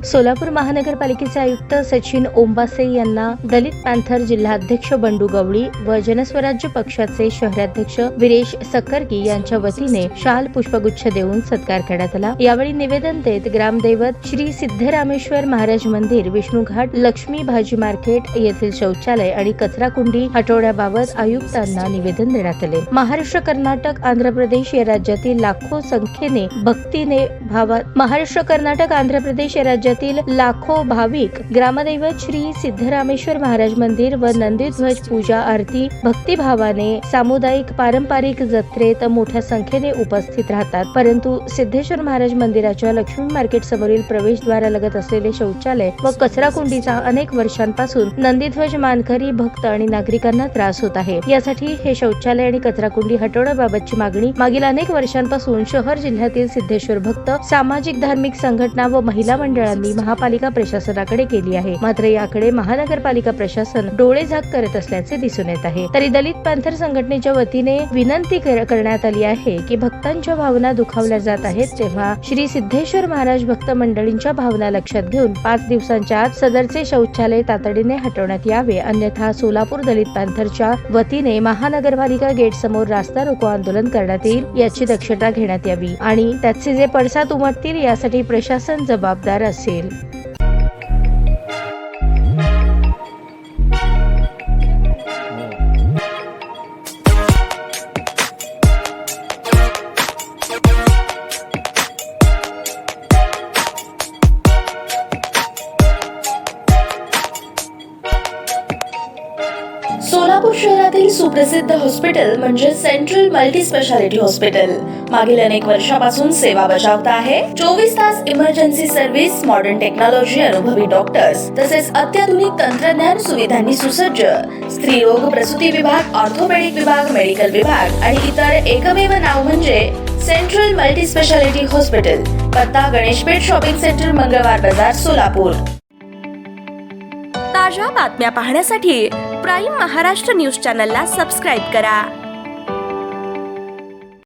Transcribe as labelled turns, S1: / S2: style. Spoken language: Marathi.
S1: सोलापूर महानगरपालिकेचे आयुक्त सचिन ओंबासे यांना दलित पॅन्थर जिल्हाध्यक्ष बंडू गवळी व जनस्वराज्य पक्षाचे शहराध्यक्ष विरेश सक्करगी यांच्या वतीने शाल पुष्पगुच्छ देऊन सत्कार करण्यात आला। यावेळी निवेदन देत ग्रामदैवत श्री सिद्धरामेश्वर महाराज मंदिर, विष्णुघाट, लक्ष्मी भाजी मार्केट येथील शौचालय आणि कचरा कुंडी हटवण्याबाबत आयुक्तांना निवेदन देण्यात आले। महाराष्ट्र, कर्नाटक, आंध्र प्रदेश या राज्यातील लाखो संख्येने भक्तीने महाराष्ट्र, कर्नाटक, आंध्र प्रदेश या राज्यातील लाखो भाविक ग्रामदैवत श्री सिद्धरामेश्वर महाराज मंदिर व नंदीध्वज पूजा आरती भक्तिभावाने सामुदायिक पारंपरिक जत्रेत मोठ्या संख्येने उपस्थित राहतात। परंतु सिद्धेश्वर महाराज मंदिराच्या लक्ष्मी मार्केट समोरील प्रवेशद्वारालगत असलेले शौचालय व कचरा कुंडीचा अनेक वर्षांपासून नंदीध्वज मानकरी भक्त आणि नागरिकांना त्रास होत आहे। यासाठी हे शौचालय आणि कचरा कुंडी हटवण्याबाबतची मागणी मागील अनेक वर्षांपासून शहर जिल्ह्यातील सिद्धेश्वर भक्त, सामाजिक धार्मिक संघटना व महिला मंडळांनी महापालिका प्रशासनाकडे केली आहे। मात्र याकडे महानगरपालिका प्रशासन डोळेझाक करत असल्याचे दिसून येत आहे। तरी दलित पॅन्थर संघटनेच्या वतीने विनंती करण्यात आली आहे की भक्तांच्या भावना दुखावल्या जात आहेत, तेव्हा श्री सिद्धेश्वर महाराज भक्त मंडळींच्या भावना लक्षात घेऊन 5 दिवसांच्या आत सदरचे शौचालय तातडीने हटवण्यात यावे, अन्यथा सोलापूर दलित पॅन्थरच्या वतीने महानगरपालिका गेट समोर रास्ता रोको आंदोलन करण्यात येईल याची दक्षता घेण्यात यावी आणि त्याचे जे पडसाद उमटतील यासाठी प्रशासन जबाबदार असेल।
S2: सोलापूर शहरातील सुप्रसिद्ध हॉस्पिटल म्हणजे सेंट्रल मल्टी स्पेशालिटी हॉस्पिटल मागील अनेक वर्षापासून सेवा बजावत आहे। 24 तास इमर्जन्सी सर्व्हिस, मॉडर्न टेक्नॉलॉजी, अनुभवी डॉक्टर्स तसेच अत्याधुनिक तंत्रज्ञान सुविधांनी सुसज्ज स्त्रीरोग प्रसूती विभाग, ऑर्थोपेडिक विभाग, मेडिकल विभाग आणि इतर एकमेव नाव म्हणजे सेंट्रल मल्टी स्पेशालिटी हॉस्पिटल। पत्ता गणेशपेठ शॉपिंग सेंटर, मंगळवार बाजार, सोलापूर। ताज्या बातम्या पाहण्यासाठी प्राईम महाराष्ट्र न्यूज चॅनलला सबस्क्राईब करा।